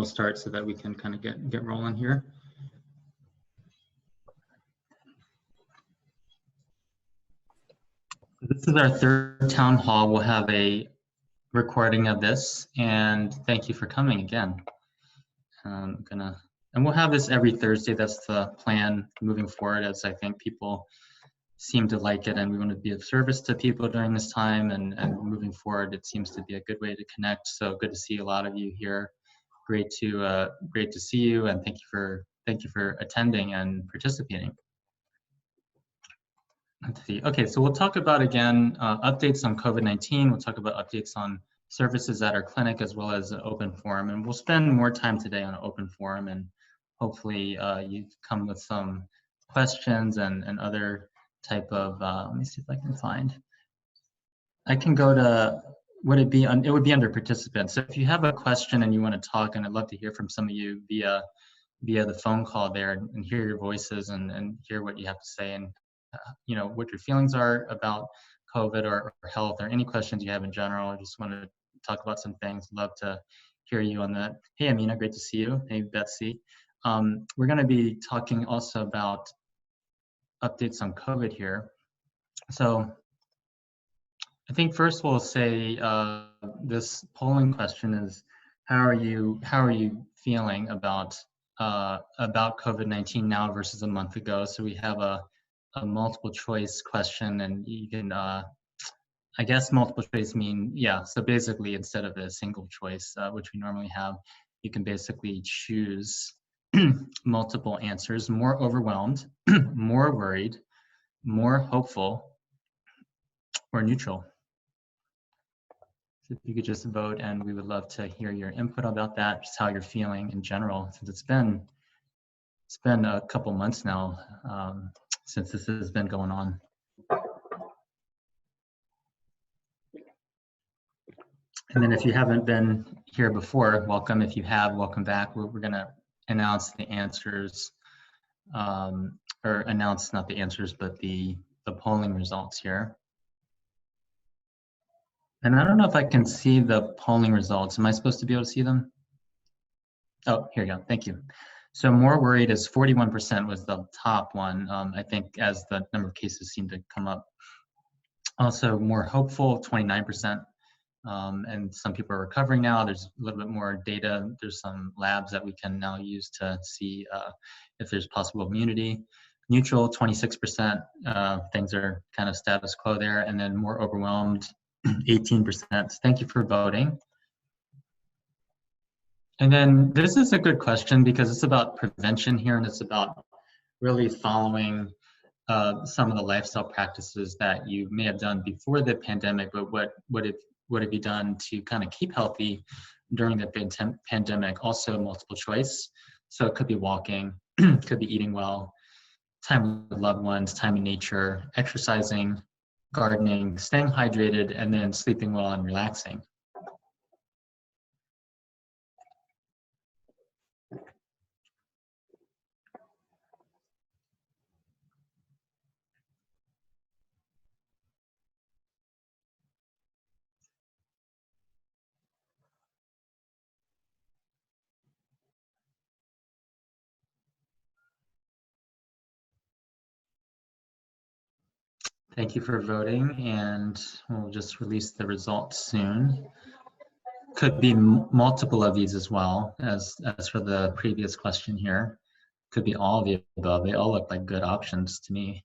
we'll start so that we can kind of get rolling here. This is our third town hall. We'll have a recording of this, and thank you for coming again. And we'll have this every Thursday. That's the plan moving forward, as I think people seem to like it, and we want to be of service to people during this time, and moving forward, it seems to be a good way to connect. So good to see a lot of you here. Great to see you, and thank you for attending and participating. Let's see. Okay, so we'll talk about again updates on COVID-19. We'll talk about updates on services at our clinic as well as an open forum, and we'll spend more time today on an open forum, and hopefully you come with some questions and other type of, let me see if I can find. I can go to, it would be under participants. So if you have a question and you want to talk, and I'd love to hear from some of you via the phone call there, and hear your voices and hear what you have to say, and you know, what your feelings are about COVID or health, or any questions you have in general. I just want to talk about some things. Love to hear you on that. Hey, Amina, great to see you. Hey, Betsy. We're going to be talking also about updates on COVID here. So I think first we'll say this polling question is, how are you feeling about COVID-19 now versus a month ago? So we have a multiple choice question, and you can, I guess multiple choice mean, yeah, so basically instead of a single choice, which we normally have, you can basically choose multiple answers: more overwhelmed, more worried, more hopeful, or neutral. So if you could just vote, and we would love to hear your input about that, just how you're feeling in general, since it's been a couple months now since this has been going on. And then if you haven't been here before, welcome. If you have, welcome back. We're going to announce the answers, or announce not the answers, but the polling results here. And I don't know if I can see the polling results. Am I supposed to be able to see them? Oh, here you go. Thank you. So more worried is 41% was the top one, I think, as the number of cases seem to come up. Also more hopeful, 29%. And some people are recovering now. There's a little bit more data. There's some labs that we can now use to see if there's possible immunity. Neutral, 26%. Things are kind of status quo there. And then more overwhelmed, 18%. Thank you for voting. And then this is a good question because it's about prevention here, and it's about really following some of the lifestyle practices that you may have done before the pandemic, but what have you done to kind of keep healthy during the pandemic? Also multiple choice. So it could be walking, could be eating well, time with loved ones, time in nature, exercising, gardening, staying hydrated, and then sleeping well and relaxing. Thank you for voting, and we'll just release the results soon. Could be multiple of these as well, as for the previous question here. Could be all of the above. They all look like good options to me.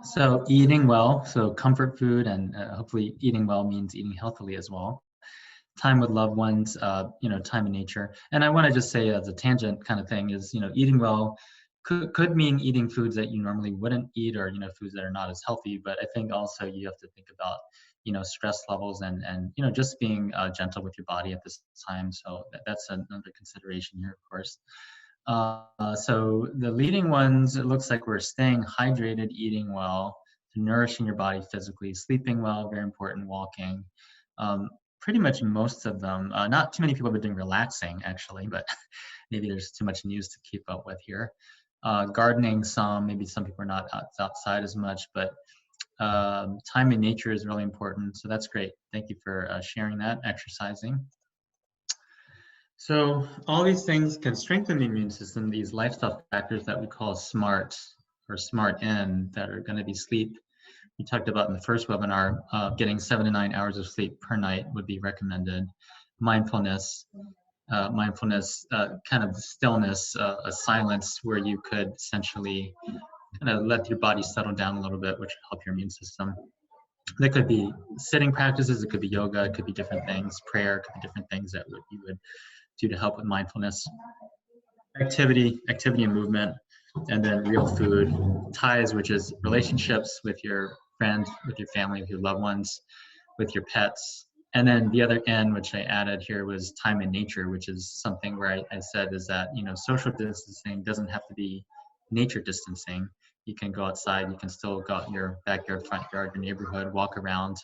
So eating well, so comfort food, and hopefully eating well means eating healthily as well. Time with loved ones, you know, time in nature. And I want to just say, as a tangent kind of thing, is, you know, eating well could mean eating foods that you normally wouldn't eat, or, you know, foods that are not as healthy. But I think also you have to think about, you know, stress levels and you know, just being gentle with your body at this time. So that's another consideration here, of course. So the leading ones, it looks like we're staying hydrated, eating well, nourishing your body physically, sleeping well, very important, walking. Pretty much most of them, not too many people have been doing relaxing actually, but maybe there's too much news to keep up with here. Gardening some, maybe some people are not outside as much, but Time in nature is really important, so that's great. Thank you for sharing that. Exercising. So all these things can strengthen the immune system, these lifestyle factors that we call SMART or SMART N, that are going to be sleep. We talked about in the first webinar, getting 7 to 9 hours of sleep per night would be recommended. Mindfulness, kind of stillness, a silence where you could essentially kind of let your body settle down a little bit, which will help your immune system. That could be sitting practices, it could be yoga, it could be different things, prayer, it could be different things that you would do to help with mindfulness. Activity and movement, and then real food. Ties, which is relationships with your friends, with your family, with your loved ones, with your pets. And then the other N, which I added here, was time in nature, which is something where I said is that, social distancing doesn't have to be nature distancing. You can go outside, you can still go out in your backyard, front yard, your neighborhood, walk around.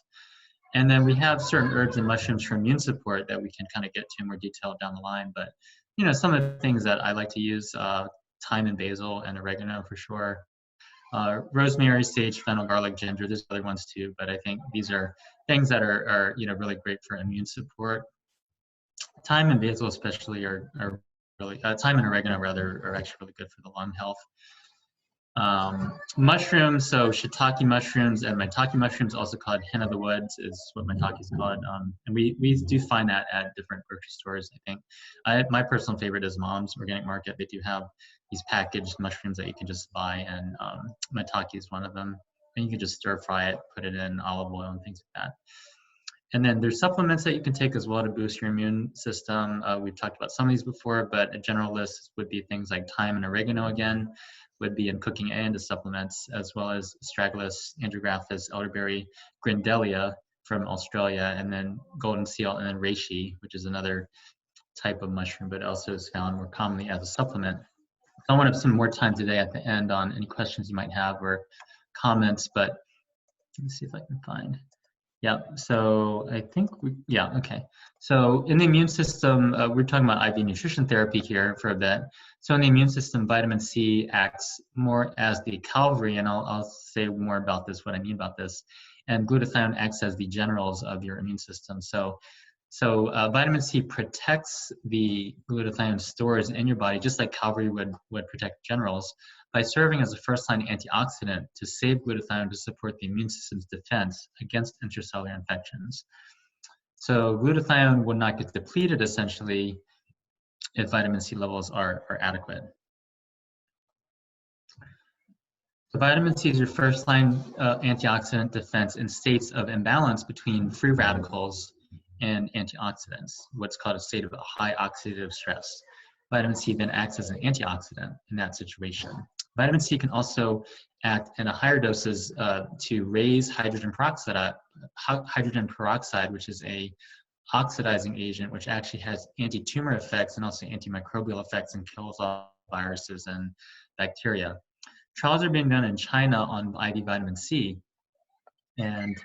And then we have certain herbs and mushrooms for immune support that we can kind of get to in more detail down the line. But, some of the things that I like to use, thyme and basil and oregano for sure. Rosemary, sage, fennel, garlic, ginger, there's other ones too, but I think these are things that are really great for immune support. Thyme and basil especially are really, thyme and oregano rather, are actually really good for the lung health. Mushrooms, so shiitake mushrooms and maitake mushrooms, also called hen of the woods, is what maitake is called. And we do find that at different grocery stores, I think. My personal favorite is Mom's Organic Market. They do have these packaged mushrooms that you can just buy, and maitake is one of them. And you can just stir fry it, put it in olive oil and things like that. And then there's supplements that you can take as well to boost your immune system. We've talked about some of these before, but a general list would be things like thyme and oregano again, would be in cooking and as supplements, as well as astragalus, andrographis, elderberry, grindelia from Australia, and then golden seal, and then reishi, which is another type of mushroom, but also is found more commonly as a supplement. I want to have some more time today at the end on any questions you might have or comments, but let's see if I can find. Yeah, so I think okay. So in the immune system, we're talking about IV nutrition therapy here for a bit. So in the immune system, vitamin C acts more as the cavalry, and I'll say more about this, what I mean about this. And glutathione acts as the generals of your immune system. So vitamin C protects the glutathione stores in your body, just like cavalry would protect generals, by serving as a first-line antioxidant to save glutathione to support the immune system's defense against intracellular infections. So glutathione will not get depleted, essentially, if vitamin C levels are adequate. So vitamin C is your first-line antioxidant defense in states of imbalance between free radicals and antioxidants, what's called a state of high oxidative stress. Vitamin C then acts as an antioxidant in that situation. Vitamin C can also act in a higher doses to raise hydrogen peroxide, which is a oxidizing agent, which actually has anti-tumor effects and also antimicrobial effects and kills off viruses and bacteria. Trials are being done in China on IV vitamin C, and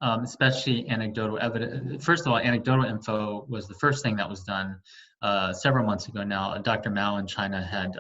especially anecdotal evidence. First of all, anecdotal info was the first thing that was done several months ago now. Dr. Mao in China had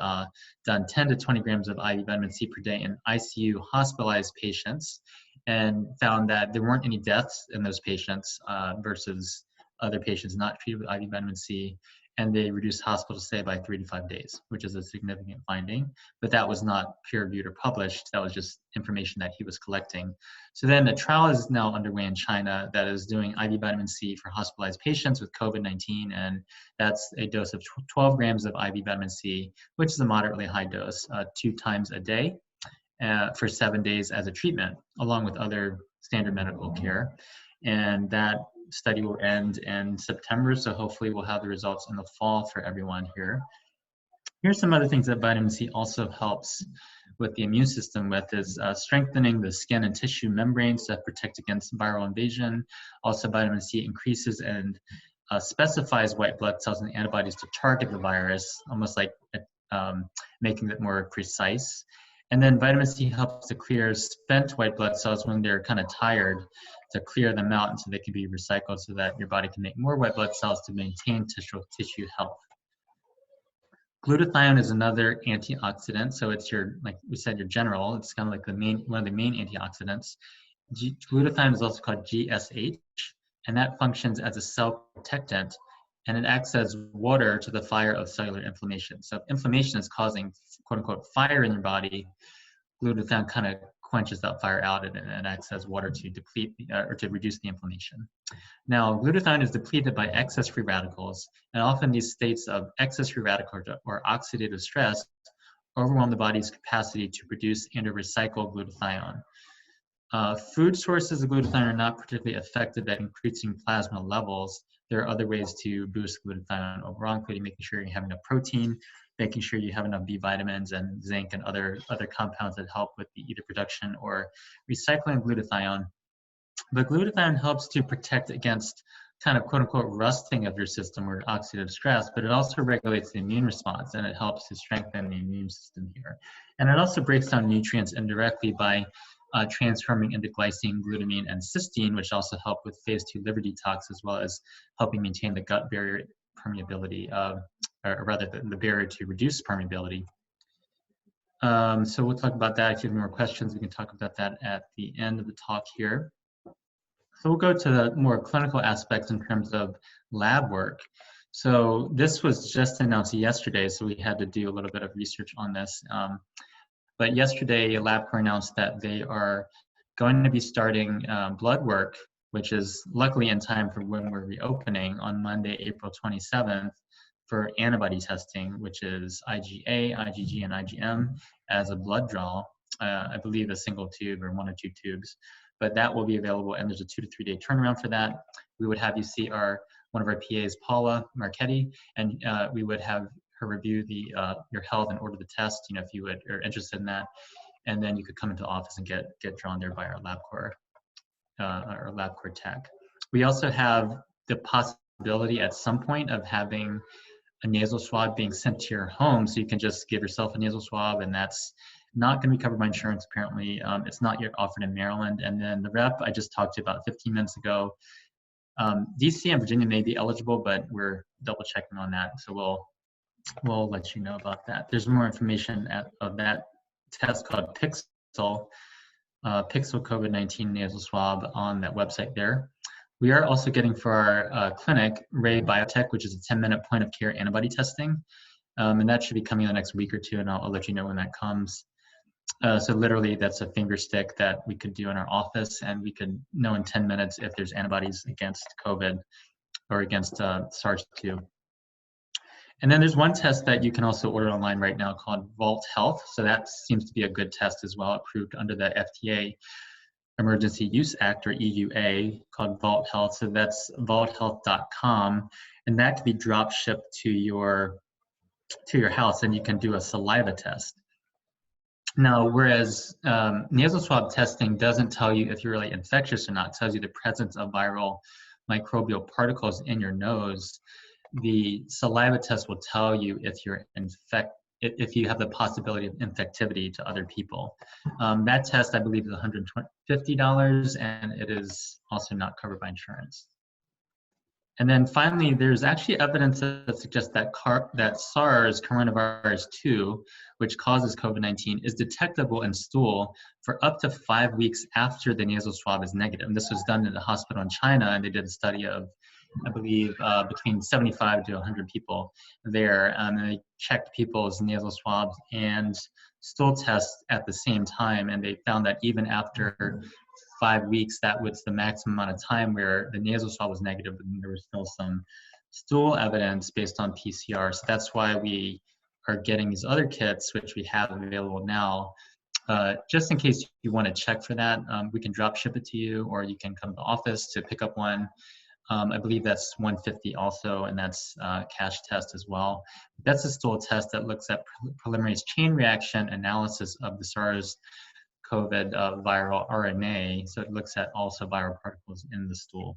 done 10 to 20 grams of IV vitamin C per day in ICU hospitalized patients, and found that there weren't any deaths in those patients versus other patients not treated with IV vitamin C. And they reduced hospital stay by 3 to 5 days, which is a significant finding. But that was not peer-reviewed or published. That was just information that he was collecting. So then a trial is now underway in China that is doing IV vitamin C for hospitalized patients with COVID-19, and that's a dose of 12 grams of IV vitamin C, which is a moderately high dose, 2 times a day for 7 days as a treatment, along with other standard medical care. And that study will end in September, so hopefully we'll have the results in the fall for everyone here. Here's some other things that vitamin C also helps with the immune system with is strengthening the skin and tissue membranes that protect against viral invasion. Also, vitamin C increases and specifies white blood cells and antibodies to target the virus, almost like making it more precise. And then vitamin C helps to clear spent white blood cells when they're kind of tired, to clear them out and so they can be recycled so that your body can make more white blood cells to maintain tissue health. Glutathione is another antioxidant, so it's your, like we said, your general. It's kind of like one of the main antioxidants, Glutathione is also called GSH, and that functions as a cell protectant, and it acts as water to the fire of cellular inflammation. So if inflammation is causing quote unquote fire in your body, glutathione kind of quenches that fire out and acts as water to deplete or to reduce the inflammation. Now, glutathione is depleted by excess free radicals, and often these states of excess free radical or oxidative stress overwhelm the body's capacity to produce and to recycle glutathione. Food sources of glutathione are not particularly effective at increasing plasma levels. There are other ways to boost glutathione overall, including making sure you have enough protein, making sure you have enough B vitamins and zinc and other compounds that help with the either production or recycling of glutathione. But glutathione helps to protect against kind of quote unquote rusting of your system or oxidative stress, but it also regulates the immune response and it helps to strengthen the immune system here. And it also breaks down nutrients indirectly by transforming into glycine, glutamine, and cysteine, which also help with phase 2 liver detox, as well as helping maintain the gut barrier permeability, or rather the barrier to reduce permeability. So we'll talk about that. If you have more questions, we can talk about that at the end of the talk here. So we'll go to the more clinical aspects in terms of lab work. So this was just announced yesterday, so we had to do a little bit of research on this. But yesterday, LabCorp announced that they are going to be starting blood work, which is luckily in time for when we're reopening on Monday, April 27th, for antibody testing, which is IgA, IgG, and IgM as a blood draw. I believe a single tube or 1 or 2 tubes. But that will be available, and there's a 2 to 3 day turnaround for that. We would have you see one of our PAs, Paula Marchetti, and we would have her review your health and order the test, if you are interested in that, and then you could come into the office and get drawn there by our LabCorp tech. We also have the possibility at some point of having a nasal swab being sent to your home, so you can just give yourself a nasal swab, and that's not going to be covered by insurance, apparently. It's not yet offered in Maryland. And then the rep I just talked to about 15 minutes ago, DC and Virginia may be eligible, but we're double checking on that. So we'll let you know about that. There's more information of that test called Pixel COVID-19 nasal swab on that website there. We are also getting for our clinic, Ray Biotech, which is a 10-minute point of care antibody testing. And that should be coming in the next week or two, and I'll let you know when that comes. So literally that's a finger stick that we could do in our office, and we could know in 10 minutes if there's antibodies against COVID or against SARS-2. And then there's one test that you can also order online right now called Vault Health. So that seems to be a good test as well, approved under the FDA Emergency Use Act, or EUA, called Vault Health. So that's vaulthealth.com, and that can be drop shipped to your house, and you can do a saliva test. Now, whereas nasal swab testing doesn't tell you if you're really infectious or not, it tells you the presence of viral microbial particles in your nose, the saliva test will tell you if you're if you have the possibility of infectivity to other people. That test, I believe, is $150, and it is also not covered by insurance. And then finally, there's actually evidence that suggests that SARS coronavirus 2, which causes COVID-19, is detectable in stool for up to 5 weeks after the nasal swab is negative. And this was done in a hospital in China, and they did a study of, I believe, between 75 to 100 people there. And they checked people's nasal swabs and stool tests at the same time, and they found that even after 5 weeks, that was the maximum amount of time where the nasal swab was negative, and there was still some stool evidence based on PCR. So that's why we are getting these other kits, which we have available now. Just in case you want to check for that, we can drop ship it to you, or you can come to the office to pick up one. I believe that's $150 also, and that's cash test as well. That's a stool test that looks at polymerase chain reaction analysis of the SARS COVID viral RNA. So it looks at also viral particles in the stool,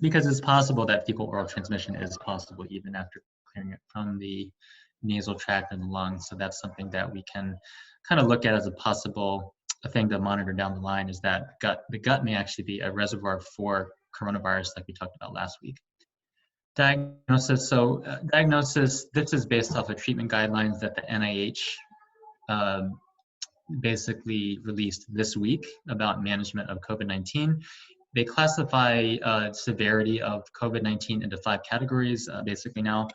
because it's possible that fecal oral transmission is possible even after clearing it from the nasal tract and the lungs. So that's something that we can kind of look at as a possible thing to monitor down the line, is that the gut may actually be a reservoir for coronavirus, like we talked about last week. Diagnosis. So diagnosis, this is based off of treatment guidelines that the NIH basically released this week about management of COVID-19. They classify severity of COVID-19 into 5 categories basically now.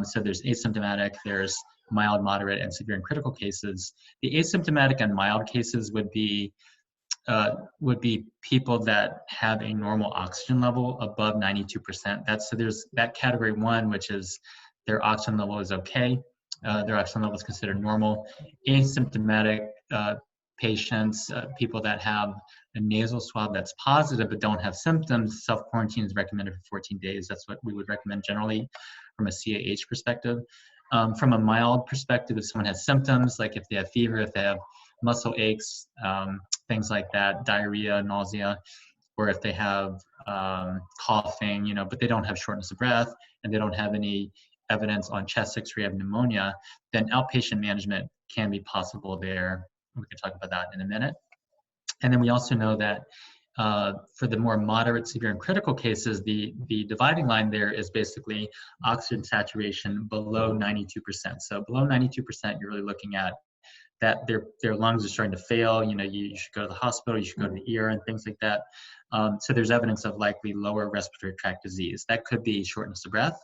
So there's asymptomatic, there's mild, moderate, and severe and critical cases. The asymptomatic and mild cases would be people that have a normal oxygen level above 92%. So there's that category 1, which is their oxygen level is okay. Their oxygen level is considered normal. Asymptomatic patients, people that have a nasal swab that's positive but don't have symptoms, self-quarantine is recommended for 14 days. That's what we would recommend generally from a CIH perspective. From a mild perspective, if someone has symptoms, like if they have fever, if they have muscle aches, things like that, diarrhea, nausea, or if they have coughing, but they don't have shortness of breath and they don't have any evidence on chest X-ray of pneumonia, then outpatient management can be possible there. We can talk about that in a minute. And then we also know that for the more moderate, severe, and critical cases, the dividing line there is basically oxygen saturation below 92%. So below 92%, you're really looking at that their lungs are starting to fail. You should go to the hospital, you should go to the ER and things like that. So there's evidence of likely lower respiratory tract disease. That could be shortness of breath.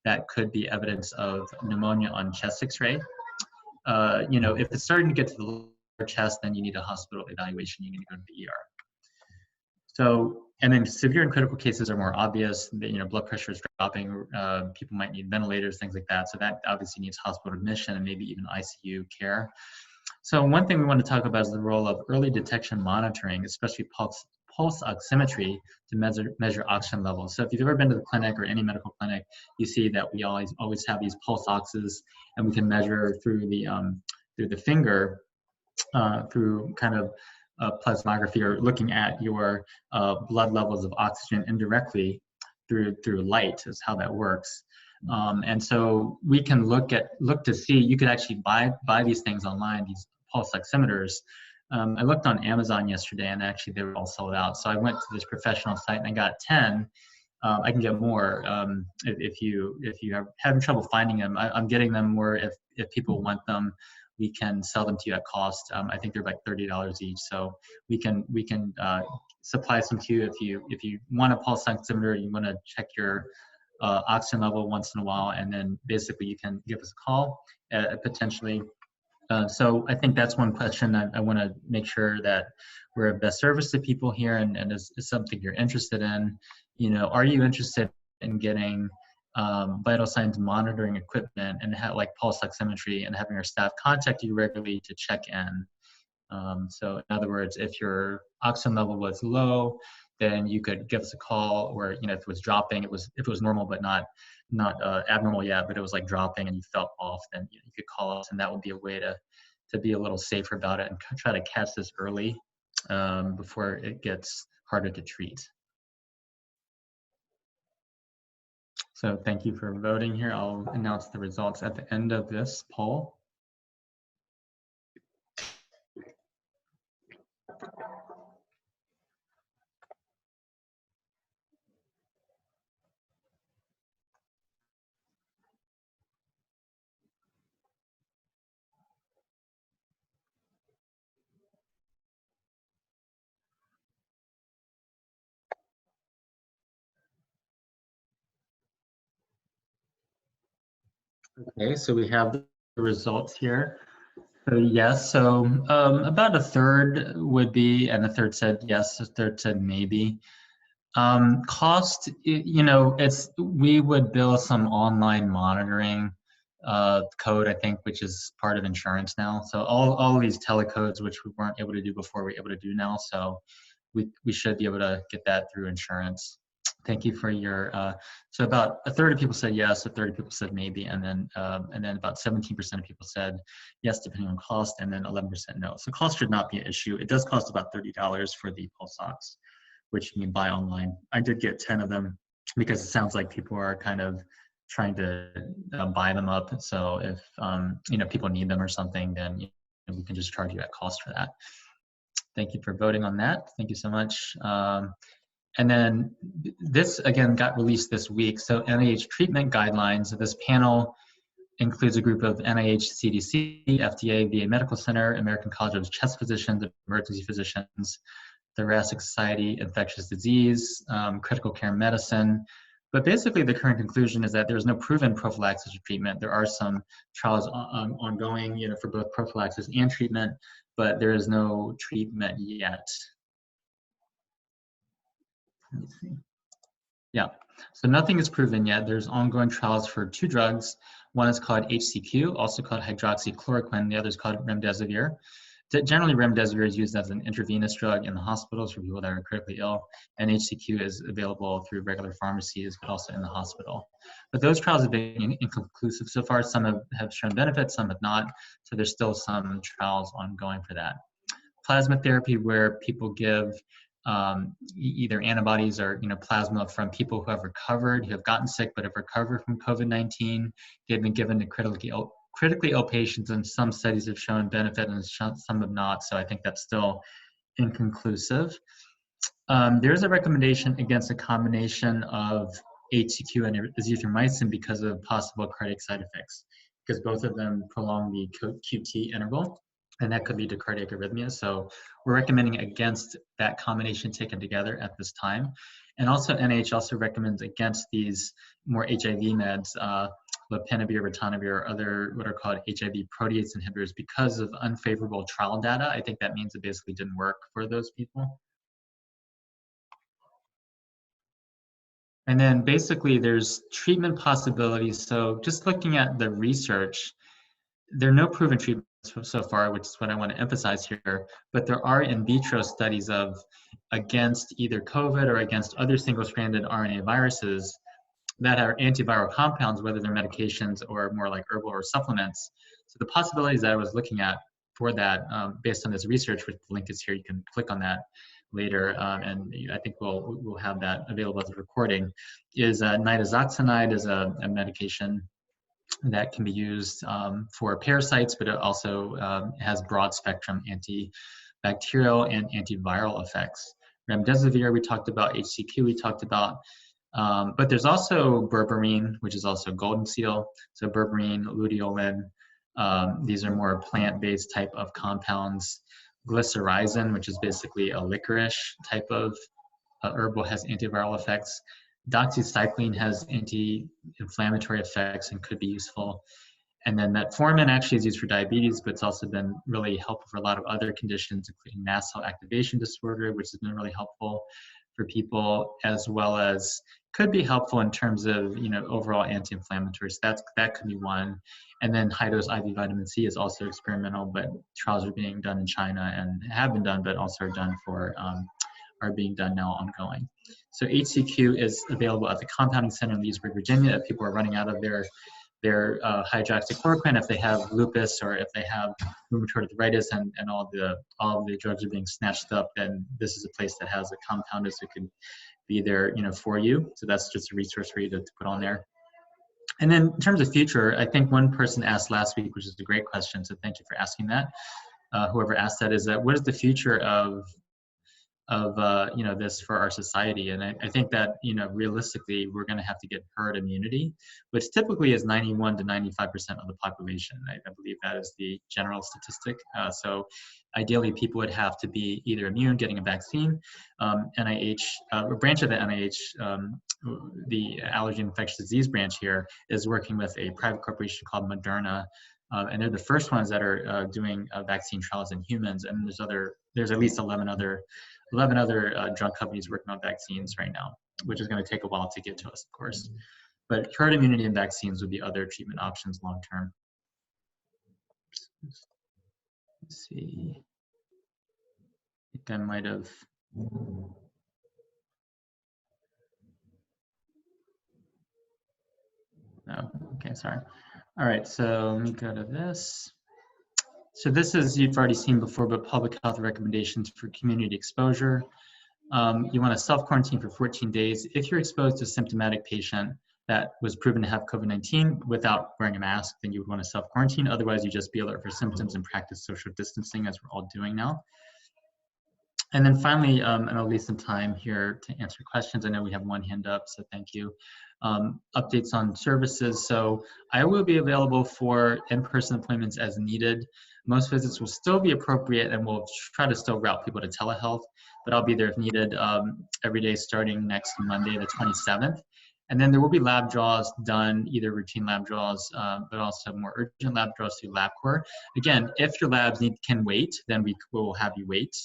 That could be evidence of pneumonia on chest X-ray. If it's starting to get to the lower chest, then you need a hospital evaluation. You need to go to the ER. So, and then severe and critical cases are more obvious. Blood pressure is dropping. People might need ventilators, things like that. So that obviously needs hospital admission and maybe even ICU care. So one thing we want to talk about is the role of early detection monitoring, especially pulse oximetry to measure oxygen levels. So if you've ever been to the clinic or any medical clinic, you see that we always have these pulse oxes, and we can measure through the finger, through kind of plasmography, or looking at your blood levels of oxygen indirectly through light is how that works. And so we can look to see, you could actually buy these things online, these pulse oximeters. I looked on Amazon yesterday, and actually they were all sold out. So I went to this professional site and I got 10. I can get more if you are having trouble finding them. I'm getting them more if people want them. We can sell them to you at cost. I think they're like $30 each. So we can supply some to you if you want a pulse oximeter. You want to check your oxygen level once in a while, and then basically you can give us a call potentially. So I think that's one question I want to make sure that we're of best service to people here, and is something you're interested in. Are you interested in getting vital signs monitoring equipment and like pulse oximetry, and having our staff contact you regularly to check in? So in other words, if your oxygen level was low, then you could give us a call, or if it was dropping, if it was normal but not abnormal yet, but it was like dropping and you felt off, then you could call us, and that would be a way to be a little safer about it and try to catch this early before it gets harder to treat. So thank you for voting here. I'll announce the results at the end of this poll. Okay, so we have the results here. So yes, so about a third would be, and a third said yes, a third said maybe. Cost, we would bill some online monitoring code, I think, which is part of insurance now. So all of these telecodes, which we weren't able to do before, we're able to do now. So we should be able to get that through insurance. Thank you for your, so about a third of people said yes, a third of people said maybe, and then about 17% of people said yes, depending on cost, and then 11% no. So cost should not be an issue. It does cost about $30 for the pulse ox, which you can buy online. I did get 10 of them because it sounds like people are kind of trying to buy them up. So if people need them or something, then we can just charge you at cost for that. Thank you for voting on that. Thank you so much. And then this again got released this week. So NIH Treatment Guidelines. This panel includes a group of NIH, CDC, FDA, VA Medical Center, American College of Chest Physicians, Emergency Physicians, Thoracic Society, Infectious Disease, Critical Care Medicine. But basically, the current conclusion is that there's no proven prophylaxis or treatment. There are some trials ongoing, for both prophylaxis and treatment, but there is no treatment yet. Let me see. Yeah, so nothing is proven yet. There's ongoing trials for 2 drugs. One is called HCQ, also called hydroxychloroquine. The other is called remdesivir. Generally, remdesivir is used as an intravenous drug in the hospitals for people that are critically ill, and HCQ is available through regular pharmacies, but also in the hospital. But those trials have been inconclusive so far. Some have shown benefits, some have not. So there's still some trials ongoing for that. Plasma therapy, where people give either antibodies or plasma from people who have recovered, who have gotten sick but have recovered from COVID-19. They've been given to critically ill patients, and some studies have shown benefit and some have not. So I think that's still inconclusive. There's a recommendation against a combination of HCQ and azithromycin because of possible cardiac side effects, because both of them prolong the QT interval, and that could lead to cardiac arrhythmia. So we're recommending against that combination taken together at this time. And also NIH also recommends against these more HIV meds, lopinavir, ritonavir, or other what are called HIV protease inhibitors because of unfavorable trial data. I think that means it basically didn't work for those people. And then basically there's treatment possibilities. So just looking at the research, there are no proven treatments so far, which is what I want to emphasize here, but there are in vitro studies against either COVID or against other single-stranded RNA viruses that are antiviral compounds, whether they're medications or more like herbal or supplements. So the possibilities that I was looking at for that, based on this research, which the link is here, you can click on that later, and I think we'll have that available as a recording, is nitazoxanide is a medication that can be used for parasites, but it also has broad spectrum antibacterial and antiviral effects. Remdesivir, we talked about. HCQ, we talked about. But there's also berberine, which is also golden seal. So berberine, luteolin, these are more plant-based type of compounds. Glycyrrhizin, which is basically a licorice type of herbal, has antiviral effects. Doxycycline has anti-inflammatory effects and could be useful. And then metformin actually is used for diabetes, but it's also been really helpful for a lot of other conditions, including mast cell activation disorder, which has been really helpful for people, as well as could be helpful in terms of overall anti-inflammatories. That could be one. And then high-dose IV vitamin C is also experimental, but trials are being done in China and have been done, but also are being done now ongoing. So HCQ is available at the compounding center in Leesburg, Virginia. If people are running out of their hydroxychloroquine, if they have lupus or if they have rheumatoid arthritis and all the drugs are being snatched up, then this is a place that has a compounder, so it could be there for you. So that's just a resource for you to put on there. And then in terms of future, I think one person asked last week, which is a great question, so thank you for asking that. Whoever asked that, is that what is the future of this for our society? And I think that realistically we're going to have to get herd immunity, which typically is 91 to 95% of the population. I believe that is the general statistic. So ideally people would have to be either immune, getting a vaccine. NIH, a branch of the NIH, the Allergy and Infectious Disease branch here, is working with a private corporation called Moderna. And they're the first ones that are doing vaccine trials in humans. And there's at least 11 other drug companies working on vaccines right now, which is going to take a while to get to us, of course. But herd immunity and vaccines would be other treatment options long term. Let's see. I think I might have. Oh, okay, sorry. All right, so let me go to this. So this is, you've already seen before, but public health recommendations for community exposure. You want to self-quarantine for 14 days. If you're exposed to a symptomatic patient that was proven to have COVID-19 without wearing a mask, then you would want to self-quarantine. Otherwise, you just be alert for symptoms and practice social distancing, as we're all doing now. And then finally, and I'll leave some time here to answer questions. I know we have one hand up, so thank you. Updates on services. So I will be available for in-person appointments as needed. Most visits will still be appropriate, and we'll try to still route people to telehealth, but I'll be there if needed every day starting next Monday, the 27th. And then there will be lab draws done, either routine lab draws, but also more urgent lab draws through LabCorp. Again, if your labs can wait, then we will have you wait,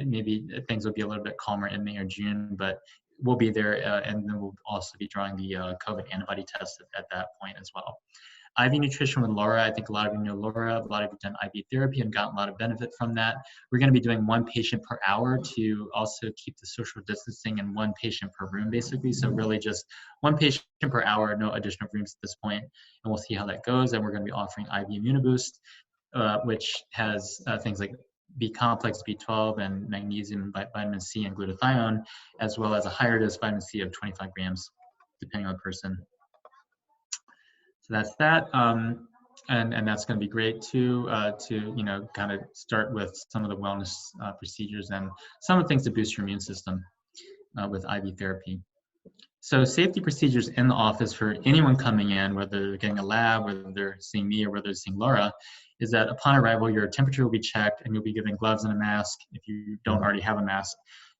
maybe things will be a little bit calmer in May or June, but we'll be there, and then we'll also be drawing the COVID antibody test at that point as well. IV nutrition with Laura. I think a lot of you know Laura. A lot of you have done IV therapy and gotten a lot of benefit from that. We're going to be doing 1 patient per hour to also keep the social distancing, and 1 patient per room, basically. So really just 1 patient per hour, no additional rooms at this point, and we'll see how that goes. And we're going to be offering IV Immunoboost, which has things like B complex, B12, and magnesium, vitamin C, and glutathione, as well as a higher dose vitamin C of 25 grams, depending on the person. So that's that, and that's going to be great too, to kind of start with some of the wellness procedures and some of the things to boost your immune system with IV therapy. So safety procedures in the office for anyone coming in, whether they're getting a lab, whether they're seeing me, or whether they're seeing Laura, is that upon arrival, your temperature will be checked, and you'll be given gloves and a mask if you don't already have a mask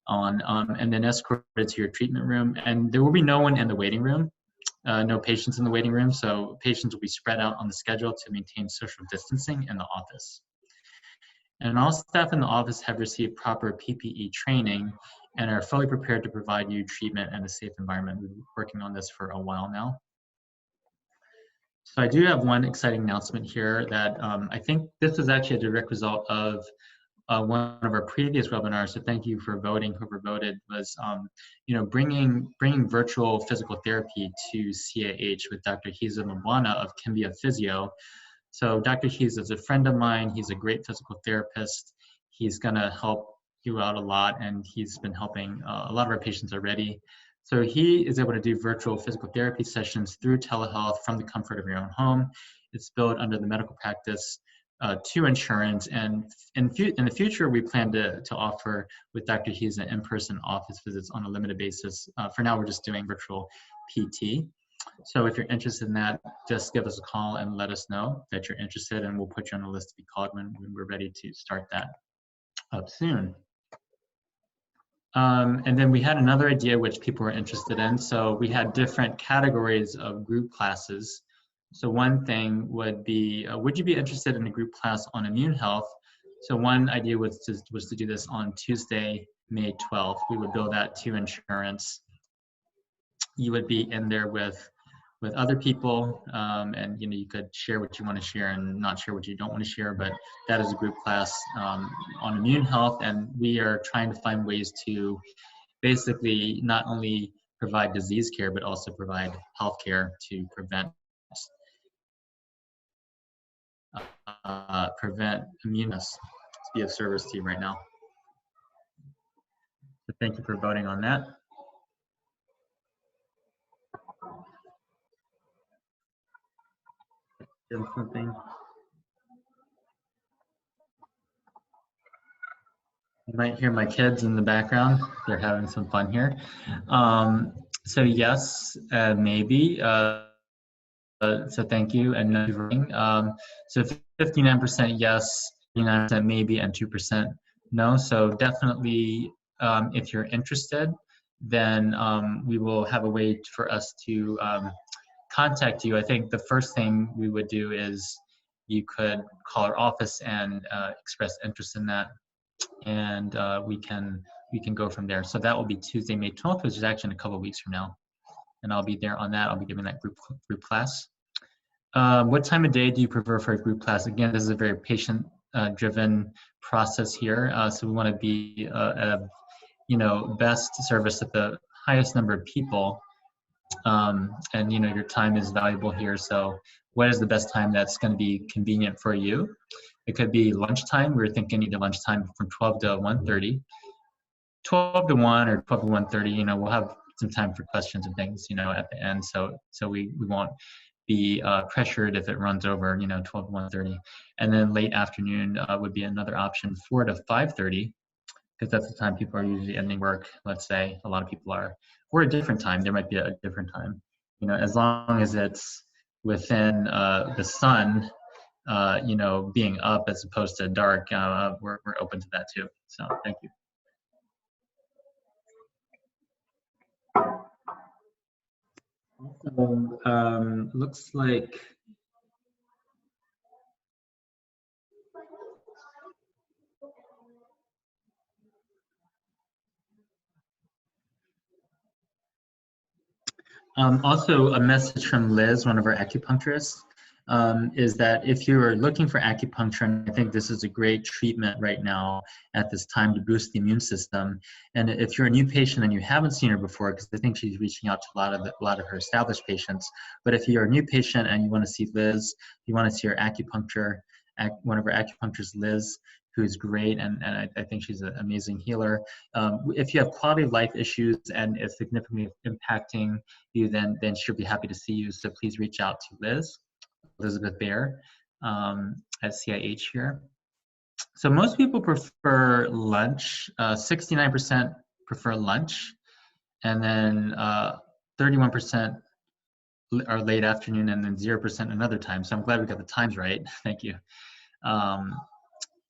on, and then escorted to your treatment room. And there will be no one in the waiting room. No patients in the waiting room, so patients will be spread out on the schedule to maintain social distancing in the office. And all staff in the office have received proper PPE training and are fully prepared to provide you treatment in a safe environment. We've been working on this for a while now. So I do have one exciting announcement here that I think this is actually a direct result of one of our previous webinars, so thank you for voting. Whoever voted was, bringing virtual physical therapy to CIH with Dr. Hiza Mabwana of Kimbia Physio. So Dr. Hiza is a friend of mine. He's a great physical therapist. He's going to help you out a lot, and he's been helping a lot of our patients already. So he is able to do virtual physical therapy sessions through telehealth from the comfort of your own home. It's billed under the medical practice to insurance, and in the future we plan to offer with Dr. Hiza in-person office visits on a limited basis. For now, we're just doing virtual PT. So if you're interested in that, just give us a call and let us know that you're interested, and we'll put you on the list to be called when we're ready to start that up soon. And then we had another idea which people were interested in. So we had different categories of group classes. So one thing would be, would you be interested in a group class on immune health? So one idea was to do this on Tuesday, May 12th. We would bill that to insurance. You would be in there with other people, and you could share what you want to share and not share what you don't want to share, but that is a group class on immune health, and we are trying to find ways to basically not only provide disease care, but also provide health care to prevent immunity. To be of service to you right now. So thank you for voting on that. Something. You might hear my kids in the background. They're having some fun here. So yes, maybe. So thank you, and no. So 59% yes, 59% maybe, and 2% no. So definitely, if you're interested, then we will have a way for us to contact you. I think the first thing we would do is you could call our office and express interest in that, and we can go from there. So that will be Tuesday, May 12th, which is actually in a couple of weeks from now, and I'll be there on that. I'll be giving that group class. What time of day do you prefer for a group class? Again, this is a very patient-driven process here, so we want to be best service at the highest number of people, and your time is valuable here. So, what is the best time that's going to be convenient for you? It could be lunchtime. We're thinking either lunchtime from 12 to 1:30, 12 to 1 or 12 to 1:30. We'll have some time for questions and things, at the end. So we won't be pressured if it runs over, 12 to 1:30. And then late afternoon would be another option, 4 to 5:30, because that's the time people are usually ending work, let's say. A lot of people are. Or a different time. There might be a different time. As long as it's within the sun, being up as opposed to dark, we're open to that too. So thank you. Also, looks like also a message from Liz, one of our acupuncturists, is that if you are looking for acupuncture, and I think this is a great treatment right now at this time to boost the immune system, and if you're a new patient and you haven't seen her before, because I think she's reaching out to a lot of her established patients, but if you're a new patient and you want to see Liz, you want to see her acupuncture, one of our acupuncturists, Liz, who's great, and I think she's an amazing healer. If you have quality of life issues and it's significantly impacting you, then she'll be happy to see you. So please reach out to Liz, Elizabeth Bear, at CIH here. So most people prefer lunch. 69% prefer lunch, and then 31% are late afternoon, and then 0% another time. So I'm glad we got the times right. Thank you.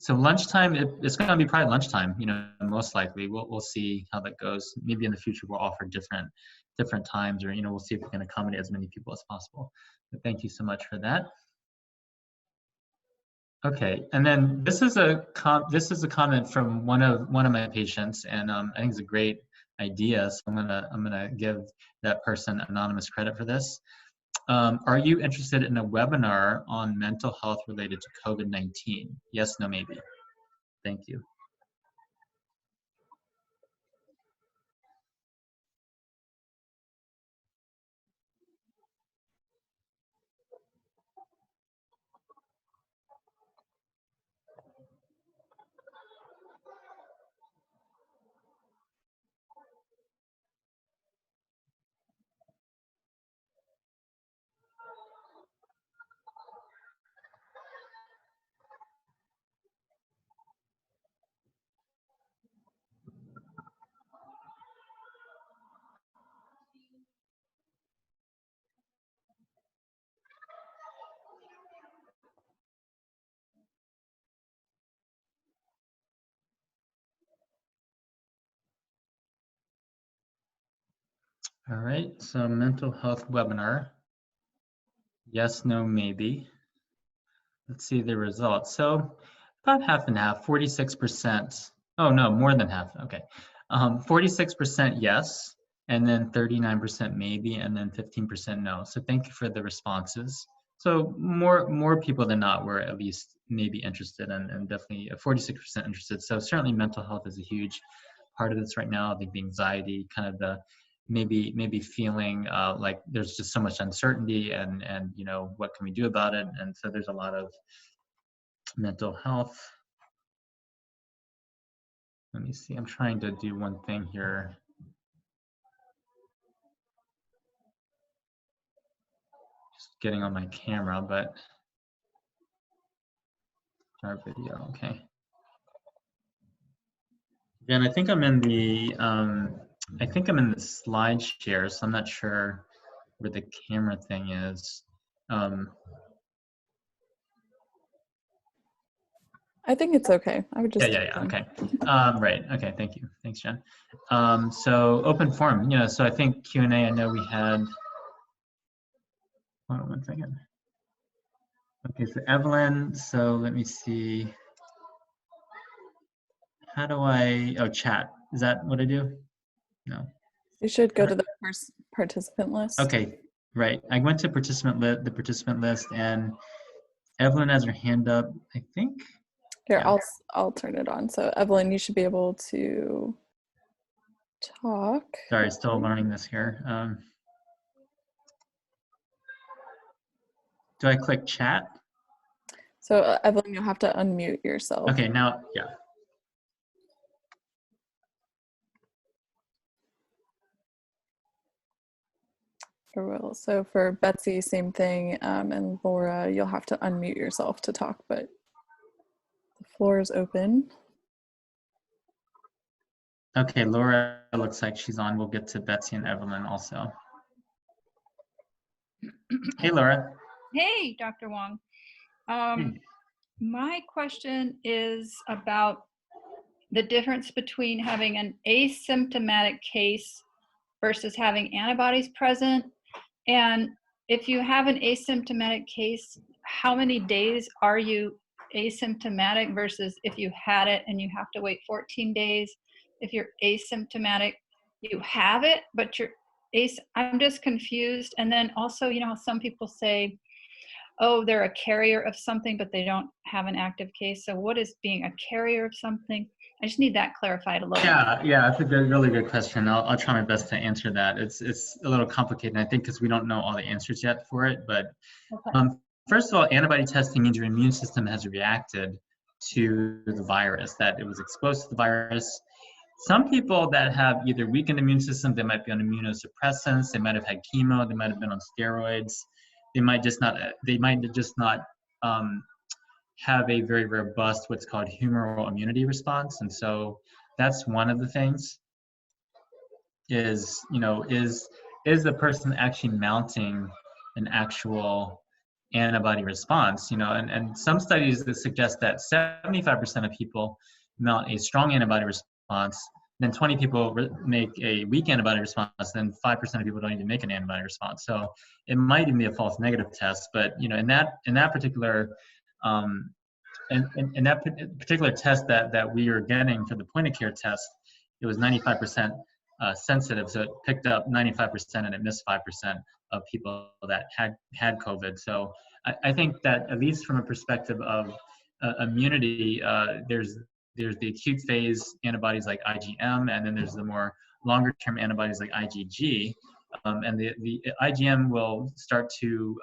So lunchtime, it's going to be probably lunchtime, most likely. We'll see how that goes. Maybe in the future we'll offer different times, or we'll see if we can accommodate as many people as possible. But thank you so much for that. Okay, and then this is a comment from one of my patients, and I think it's a great idea. So I'm gonna give that person anonymous credit for this. Are you interested in a webinar on mental health related to COVID-19? Yes, no, maybe. Thank you. All right, so mental health webinar. Yes, no, maybe. Let's see the results. So about half and half, 46%. Oh no, more than half, okay. 46% yes, and then 39% maybe, and then 15% no. So thank you for the responses. So more people than not were at least maybe interested, and definitely 46% interested. So certainly mental health is a huge part of this right now. I think the anxiety, kind of the maybe feeling like there's just so much uncertainty, and what can we do about it? And so there's a lot of mental health. Let me see, I'm trying to do one thing here. Just getting on my camera, but our video, okay. Again, I think I'm in the slide share, so I'm not sure where the camera thing is. I think it's okay. I would just yeah. Okay. Right. Okay. Thank you. Thanks, Jen. So open forum. So I think Q&A. I know we had. Hold on 1 second. Okay. So Evelyn. So let me see. How do I? Oh, chat. Is that what I do? No. You should go to the first participant list. Okay. Right. I went to the participant list, and Evelyn has her hand up, I think. Here, yeah. I'll turn it on. So Evelyn, you should be able to talk. Sorry, still learning this here. Do I click chat? So Evelyn, you'll have to unmute yourself. Okay, now, yeah. Sure will. So for Betsy, same thing. And Laura, you'll have to unmute yourself to talk, but the floor is open. Okay, Laura looks like she's on. We'll get to Betsy and Evelyn also. Hey, Laura. Hey, Dr. Wong. My question is about the difference between having an asymptomatic case versus having antibodies present. And if you have an asymptomatic case, how many days are you asymptomatic versus if you had it and you have to wait 14 days? If you're asymptomatic, you have it, but you're I'm just confused. And then also, you know, how some people say, oh, they're a carrier of something, but they don't have an active case. So what is being a carrier of something? I just need that clarified a little bit. Yeah, that's a really good question. I'll try my best to answer that. It's a little complicated, I think, because we don't know all the answers yet for it. But Okay. First of all, antibody testing means your immune system has reacted to the virus, that it was exposed to the virus. Some people that have either weakened immune system, they might be on immunosuppressants, they might have had chemo, they might have been on steroids, they might just not have a very robust what's called humoral immunity response. And so that's one of the things is, you know, is the person actually mounting an actual antibody response, you know, and some studies that suggest that 75% of people mount a strong antibody response, then 20 people make a weak antibody response, then 5% of people don't even make an antibody response. So it might even be a false negative test, but you know, in that particular in that particular test that we are getting for the point of care test, it was 95% sensitive, so it picked up 95% and it missed 5% of people that had COVID. So I think that at least from a perspective of immunity, there's the acute phase antibodies like IgM, and then there's the more longer term antibodies like IgG. And the IgM will start to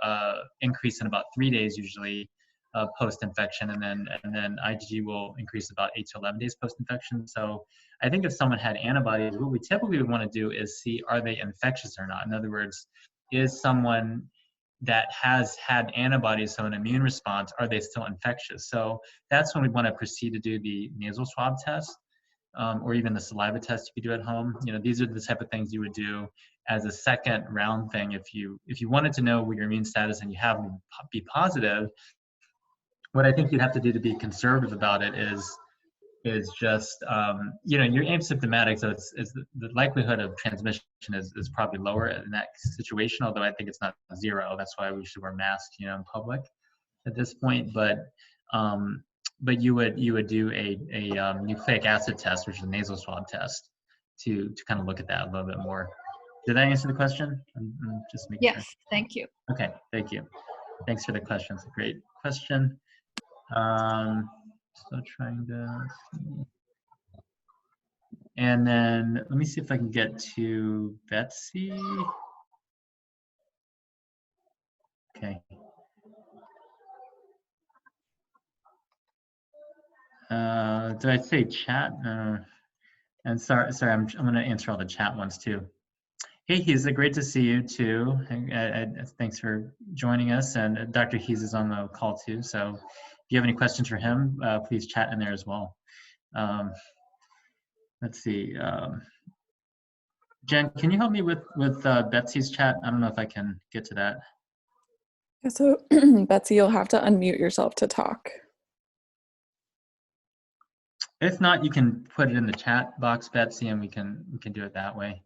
increase in about 3 days usually post-infection, and then IgG will increase about 8 to 11 days post-infection. So I think if someone had antibodies, what we typically would want to do is see, are they infectious or not? In other words, is someone that has had antibodies, so an immune response, are they still infectious? So that's when we want to proceed to do the nasal swab test, or even the saliva test you could do at home. You know, these are the type of things you would do as a second round thing. If you wanted to know what your immune status and you have to be positive, what I think you'd have to do to be conservative about it is just, you know, you're asymptomatic, so it's the likelihood of transmission is probably lower in that situation, although I think it's not zero. That's why we should wear masks, you know, in public at this point. But you would do a nucleic acid test, which is a nasal swab test, to kind of look at that a little bit more. Did I answer the question? Just making sure. Yes, thank you. Okay, thank you. Thanks for the question. It's a great question. Still trying to see. And then let me see if I can get to Betsy. Okay. Did I say chat? And sorry, I'm going to answer all the chat ones too. Hey, Hees, great to see you too. Thanks for joining us. And Dr. Hees is on the call too. So if you have any questions for him, please chat in there as well. Let's see. Jen, can you help me with Betsy's chat? I don't know if I can get to that. Yeah, so Betsy, you'll have to unmute yourself to talk. If not, you can put it in the chat box, Betsy, and we can do it that way.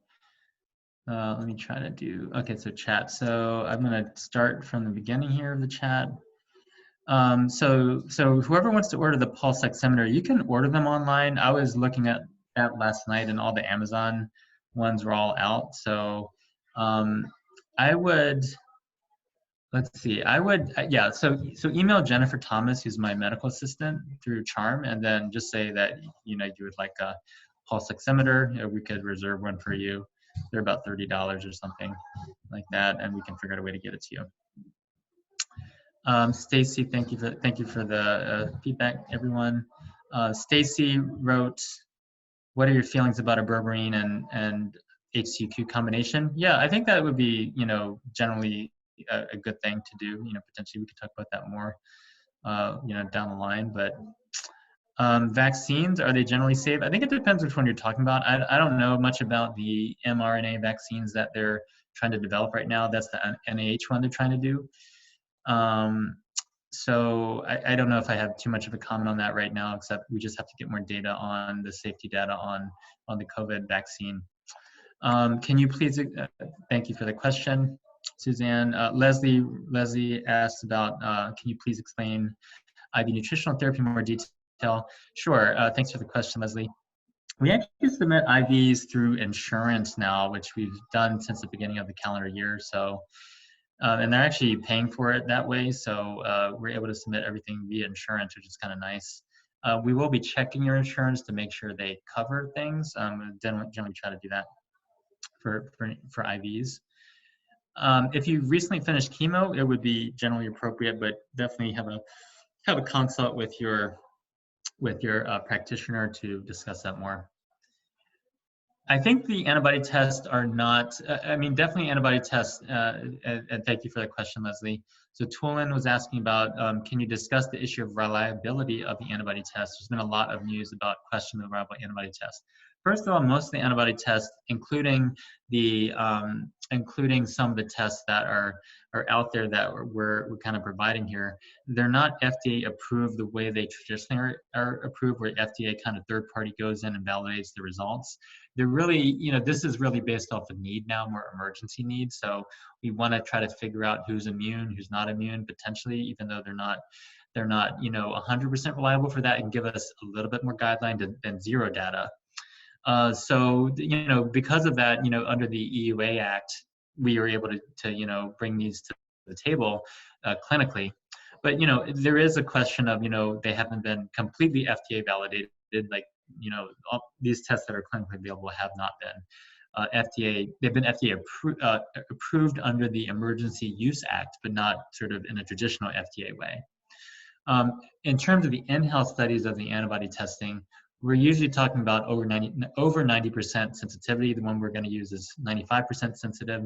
Let me try to do, okay, so chat. So I'm gonna start from the beginning here of the chat. So whoever wants to order the pulse oximeter, you can order them online. I was looking at that last night and all the Amazon ones were all out. So I would, let's see, yeah, so email Jennifer Thomas, who's my medical assistant, through Charm, and then just say that, you know, you would like a pulse oximeter, or we could reserve one for you. They're about $30 or something like that, and we can figure out a way to get it to you. Stacy, thank you for the feedback, everyone. Stacy wrote, "What are your feelings about a berberine and HCQ combination. Yeah, I think that would be, you know, generally a good thing to do. You know, potentially we could talk about that more, you know, down the line. But vaccines, are they generally safe? I think it depends which one you're talking about. I don't know much about the mRNA vaccines that they're trying to develop right now. That's the NIH one they're trying to do. So I don't know if I have too much of a comment on that right now, except we just have to get more data on the safety data on the COVID vaccine. Can you please, thank you for the question, Suzanne. Leslie asked about, can you please explain IV nutritional therapy in more detail? Sure, thanks for the question, Leslie. We actually submit IVs through insurance now, which we've done since the beginning of the calendar year. So, and they're actually paying for it that way. So we're able to submit everything via insurance, which is kind of nice. We will be checking your insurance to make sure they cover things. Generally try to do that for IVs. If you recently finished chemo, it would be generally appropriate, but definitely have a consult with your practitioner to discuss that more. I think the antibody tests are not, I mean, definitely antibody tests, and thank you for the question, Leslie. So Tulin was asking about, can you discuss the issue of reliability of the antibody test? There's been a lot of news about questions of reliable antibody tests. First of all, most of the antibody tests, including some of the tests that are out there that we're kind of providing here, they're not FDA approved the way they traditionally are approved, where FDA kind of third party goes in and validates the results. They're really, you know, this is really based off of need now, more emergency needs. So we want to try to figure out who's immune, who's not immune, potentially, even though they're not, you know, 100% reliable for that, and give us a little bit more guideline than zero data. So, you know, because of that, you know, under the EUA Act, we were able to you know, bring these to the table clinically. But, you know, there is a question of, you know, they haven't been completely FDA validated, like, you know, all these tests that are clinically available have not been. They've been FDA approved under the Emergency Use Act, but not sort of in a traditional FDA way. In terms of the in-house studies of the antibody testing, we're usually talking about over 90% sensitivity. The one we're going to use is 95% sensitive,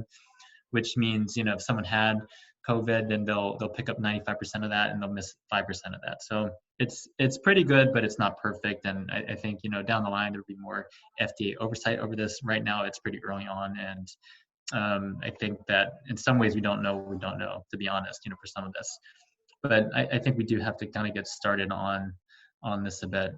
which means, you know, if someone had COVID, then they'll pick up 95% of that and they'll miss 5% of that. So it's pretty good, but it's not perfect. And I think, you know, down the line, there'll be more FDA oversight over this. Right now, it's pretty early on. And I think that in some ways we don't know, to be honest, you know, for some of this. But I think we do have to kind of get started on this a bit.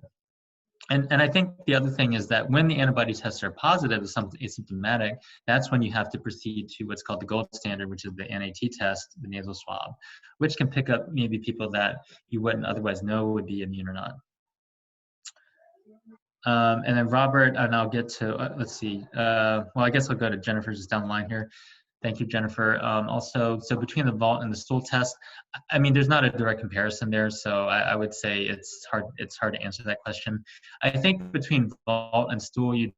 And I think the other thing is that when the antibody tests are positive, asymptomatic, that's when you have to proceed to what's called the gold standard, which is the NAT test, the nasal swab, which can pick up maybe people that you wouldn't otherwise know would be immune or not. And then Robert, and I'll get to, let's see, well, I guess I'll go to Jennifer just down the line here. Thank you, Jennifer. Also, so between the vault and the stool test, I mean, there's not a direct comparison there, so I would say it's hard to answer that question. I think between vault and stool, you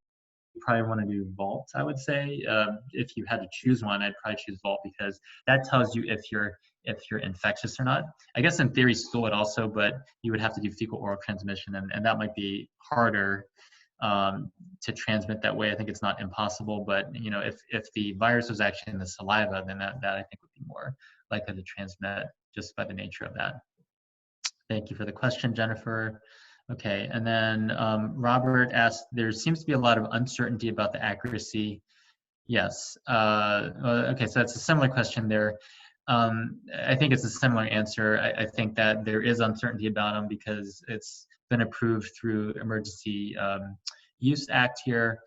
probably want to do vault, I would say. If you had to choose one, I'd probably choose vault, because that tells you if you're infectious or not. I guess in theory, stool would also, but you would have to do fecal oral transmission, and that might be harder to transmit that way. I think it's not impossible, but, you know, if the virus was actually in the saliva, then that I think would be more likely to transmit just by the nature of that. Thank you for the question, Jennifer. Okay, and then Robert asked, there seems to be a lot of uncertainty about the accuracy. Yes, okay, so that's a similar question there. I think it's a similar answer. I think that there is uncertainty about them because it's been approved through Emergency Use Act here.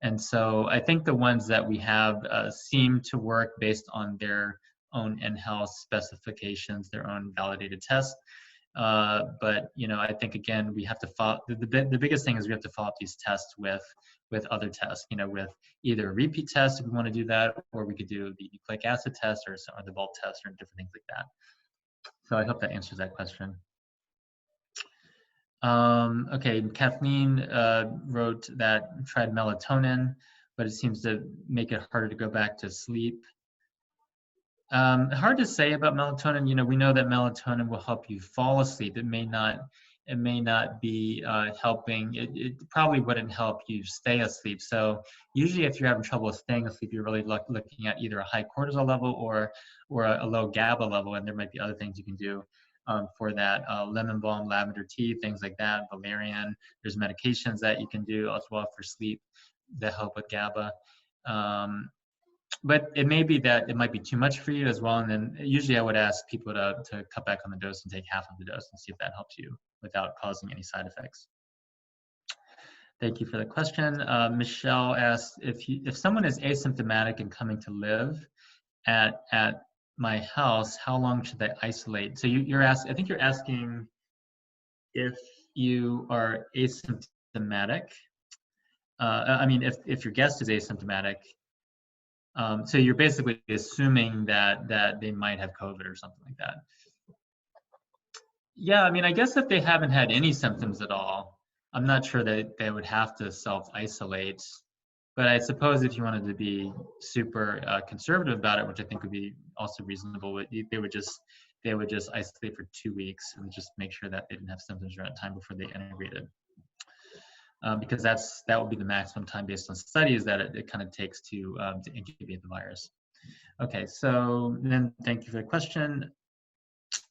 And so I think the ones that we have seem to work based on their own in-house specifications, their own validated tests. But, you know, I think, again, we have to follow, the biggest thing is we have to follow up these tests with other tests, you know, with either a repeat test if we want to do that, or we could do the nucleic acid test or the vault test or different things like that. So I hope that answers that question. Okay, Kathleen wrote that tried melatonin, but it seems to make it harder to go back to sleep. Hard to say about melatonin. You know, we know that melatonin will help you fall asleep. It may not it may not be helping. It probably wouldn't help you stay asleep. So usually if you're having trouble staying asleep, you're really looking at either a high cortisol level or a low GABA level, and there might be other things you can do for that. Lemon balm, lavender tea, things like that, valerian. There's medications that you can do as well for sleep that help with GABA. But it may be that it might be too much for you as well. And then usually I would ask people to cut back on the dose and take half of the dose and see if that helps you without causing any side effects. Thank you for the question. Michelle asked, if someone is asymptomatic and coming to live at my house, how long should they isolate? So you're asking, I think you're asking if you are asymptomatic. I mean, if your guest is asymptomatic, so you're basically assuming that they might have COVID or something like that. Yeah, I mean, I guess if they haven't had any symptoms at all, I'm not sure that they would have to self-isolate. But I suppose if you wanted to be super conservative about it, which I think would be also reasonable, they would just isolate for 2 weeks and just make sure that they didn't have symptoms around time before they integrated. Because that would be the maximum time based on studies that it kind of takes to incubate the virus. Okay, so then thank you for the question,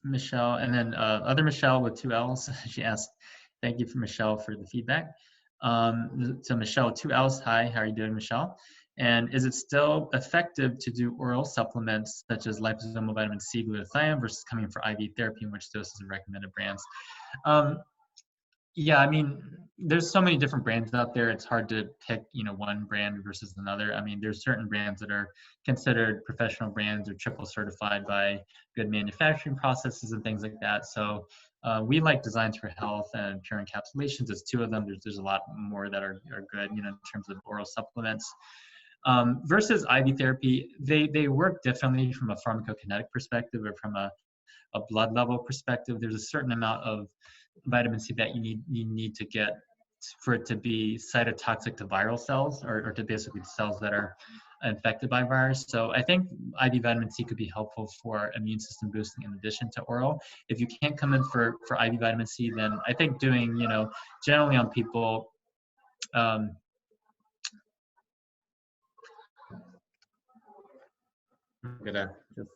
Michelle. And then other Michelle with 2 L's, she asked, thank you for Michelle for the feedback. So Michelle with 2 L's, hi, how are you doing, Michelle? And is it still effective to do oral supplements such as liposomal vitamin C, glutathione versus coming for IV therapy, and which doses are recommended brands? Yeah, I mean, there's so many different brands out there. It's hard to pick, one brand versus another. I mean, there's certain brands that are considered professional brands or triple certified by good manufacturing processes and things like that. So we like Designs for Health and Pure Encapsulations. There's 2 of them. There's a lot more that are good, in terms of oral supplements. Versus IV therapy, they work differently from a pharmacokinetic perspective or from a blood level perspective. There's a certain amount of vitamin C that you need to get for it to be cytotoxic to viral cells or to basically cells that are infected by virus. So I think IV vitamin C could be helpful for immune system boosting in addition to oral. If you can't come in for IV vitamin C, then I think doing, generally on people, I'm gonna just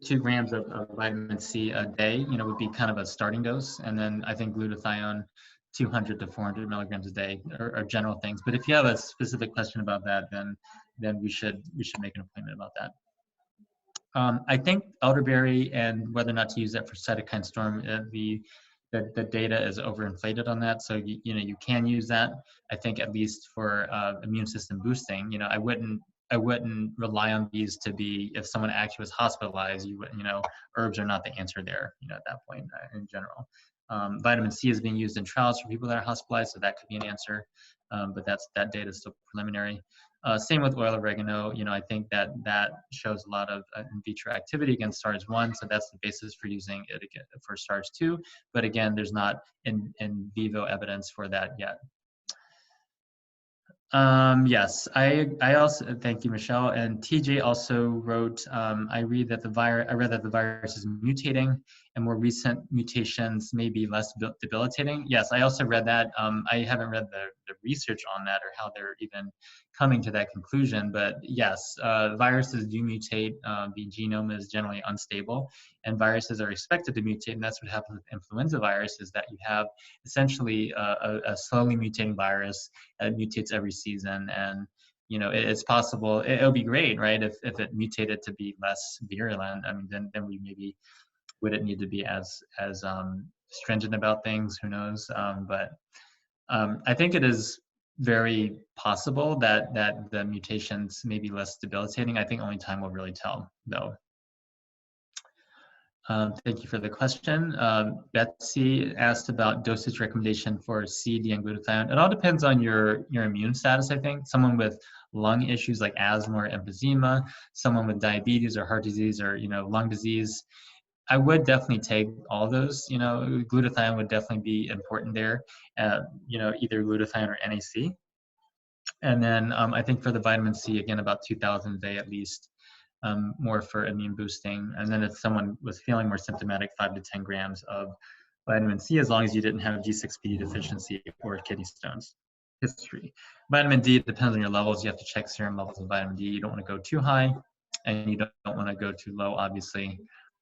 2 grams of vitamin C a day, would be kind of a starting dose. And then I think glutathione, 200 to 400 milligrams a day are general things. But if you have a specific question about that, then we should make an appointment about that. I think elderberry and whether or not to use that for cytokine storm, the data is overinflated on that. So you can use that. I think at least for immune system boosting. I wouldn't rely on these to be, if someone actually was hospitalized, herbs are not the answer there, at that point in general. Vitamin C is being used in trials for people that are hospitalized, so that could be an answer, but that data is still preliminary. Same with oil oregano, I think that shows a lot of in vitro activity against SARS-1, so that's the basis for using it again for SARS-2, but again, there's not in vivo evidence for that yet. Yes, I also, thank you, Michelle. And TJ also wrote, I read that the virus is mutating and more recent mutations may be less debilitating. Yes, I also read that. I haven't read the research on that or how they're even coming to that conclusion, but yes, viruses do mutate. The genome is generally unstable and viruses are expected to mutate, and that's what happens with influenza virus, is that you have essentially a slowly mutating virus that mutates every season. And it's possible, it'll be great, right, if it mutated to be less virulent. I mean, then we maybe wouldn't need to be as stringent about things, who knows. But I think it is very possible that the mutations may be less debilitating. I think only time will really tell, though. Thank you for the question. Betsy asked about dosage recommendation for CD and glutathione. It all depends on your immune status, I think. Someone with lung issues like asthma or emphysema, someone with diabetes or heart disease or lung disease, I would definitely take all those. Glutathione would definitely be important there. Either glutathione or NAC. And then I think for the vitamin C, again, about 2,000 a day at least. More for immune boosting. And then if someone was feeling more symptomatic, 5 to 10 grams of vitamin C as long as you didn't have G6PD deficiency or kidney stones history. Vitamin D depends on your levels. You have to check serum levels of vitamin D. You don't want to go too high, and you don't want to go too low, obviously.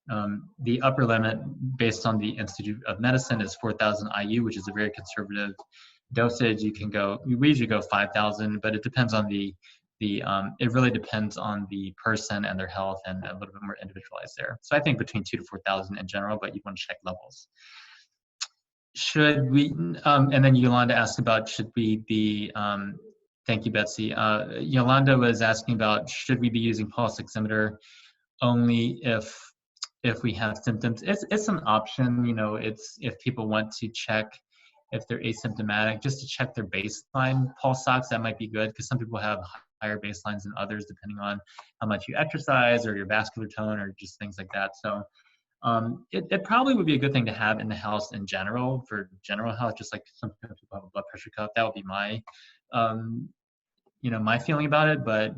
The upper limit based on the Institute of Medicine is 4,000 IU, which is a very conservative dosage. We usually go 5,000, but it depends on it really depends on the person and their health, and a little bit more individualized there. So I think between 2,000 to 4,000 in general, but you want to check levels. Should we, and then Yolanda asked about, should we be, thank you, Betsy. Yolanda was asking about, should we be using pulse oximeter only if we have symptoms? It's an option, it's if people want to check if they're asymptomatic, just to check their baseline pulse ox, that might be good, because some people have higher baselines than others depending on how much you exercise or your vascular tone or just things like that. So it probably would be a good thing to have in the house in general for general health, just like sometimes people have a blood pressure cuff. That would be my my feeling about it, but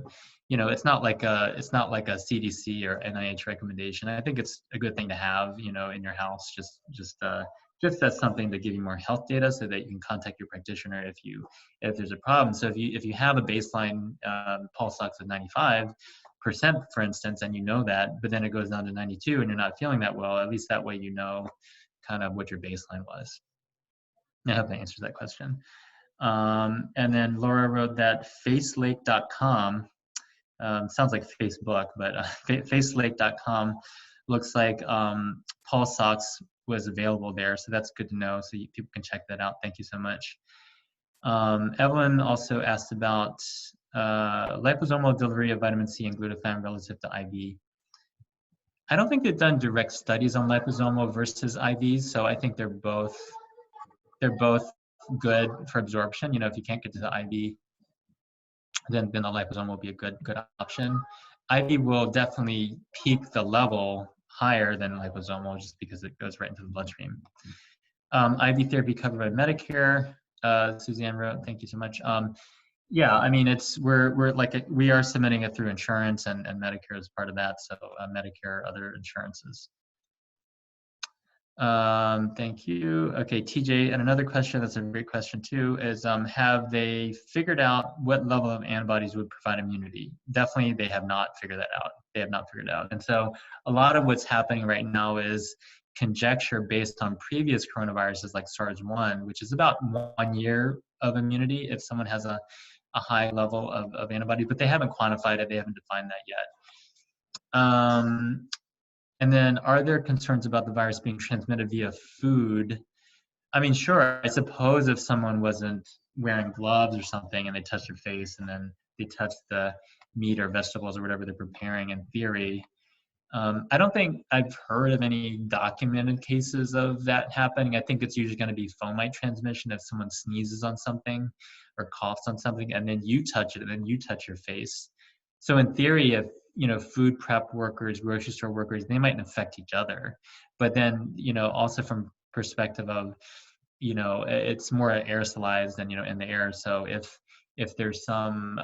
it's not like a CDC or NIH recommendation. I think it's a good thing to have in your house, just as something to give you more health data so that you can contact your practitioner if there's a problem. So if you have a baseline pulse ox of 95%, for instance, and that, but then it goes down to 92 and you're not feeling that well, at least that way kind of what your baseline was. I hope that answers that question. And then Laura wrote that facelake.com, sounds like Facebook, but facelake.com looks like pulse ox was available there, so that's good to know, so people can check that out. Thank you so much. Evelyn also asked about liposomal delivery of vitamin C and glutathione relative to IV. I don't think they've done direct studies on liposomal versus IVs, so I think they're both good for absorption. If you can't get to the IV, then the liposome will be a good option. IV will definitely peak the level higher than liposomal just because it goes right into the bloodstream. IV therapy covered by Medicare, Suzanne wrote, thank you so much. Yeah, I mean, we are submitting it through insurance, and Medicare is part of that, so Medicare, other insurances. Thank you. Okay, TJ, and another question that's a great question too is, have they figured out what level of antibodies would provide immunity? Definitely, they have not figured that out. They have not figured it out. And so a lot of what's happening right now is conjecture based on previous coronaviruses like SARS-1, which is about 1 year of immunity if someone has a high level of antibodies, but they haven't quantified it. They haven't defined that yet. And then, are there concerns about the virus being transmitted via food? I mean, sure, I suppose if someone wasn't wearing gloves or something and they touched their face and then they touched the meat or vegetables or whatever they're preparing, in theory, I don't think I've heard of any documented cases of that happening. I think it's usually going to be fomite transmission if someone sneezes on something or coughs on something and then you touch it and then you touch your face. So in theory, if food prep workers, grocery store workers, they might infect each other. But then, also from perspective of, it's more aerosolized than, in the air. So if there's some,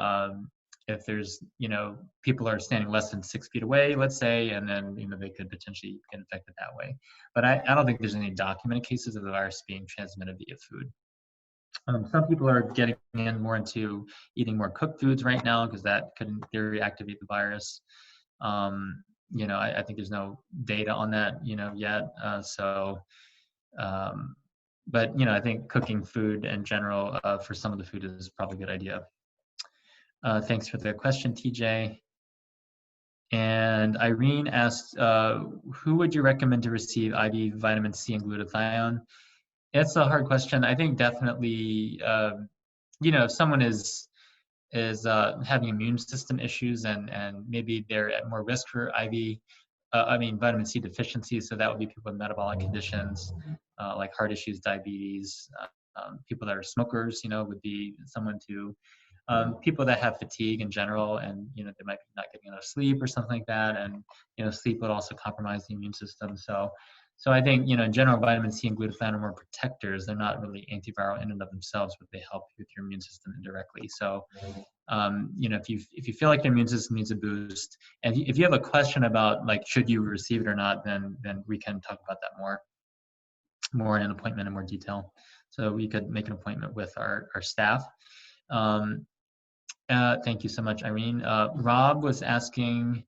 people are standing less than 6 feet away, let's say, and then, they could potentially get infected that way. But I don't think there's any documented cases of the virus being transmitted via food. Some people are getting more into eating more cooked foods right now because that could, in theory, activate the virus. I think there's no data on that, yet. But I think cooking food in general for some of the food is probably a good idea. Thanks for the question, TJ. And Irene asked, who would you recommend to receive IV vitamin C and glutathione? It's a hard question. I think definitely, if someone is having immune system issues and maybe they're at more risk for vitamin C deficiency, so that would be people with metabolic conditions like heart issues, diabetes, people that are smokers, would be someone to, people that have fatigue in general and, they might be not getting enough sleep or something like that. And, sleep would also compromise the immune system. So I think, in general, vitamin C and glutathione are more protectors. They're not really antiviral in and of themselves, but they help with your immune system indirectly. So, if you feel like your immune system needs a boost, and if you have a question about should you receive it or not, then we can talk about that more. more in an appointment in more detail. So we could make an appointment with our staff. Thank you so much, Irene. Rob was asking,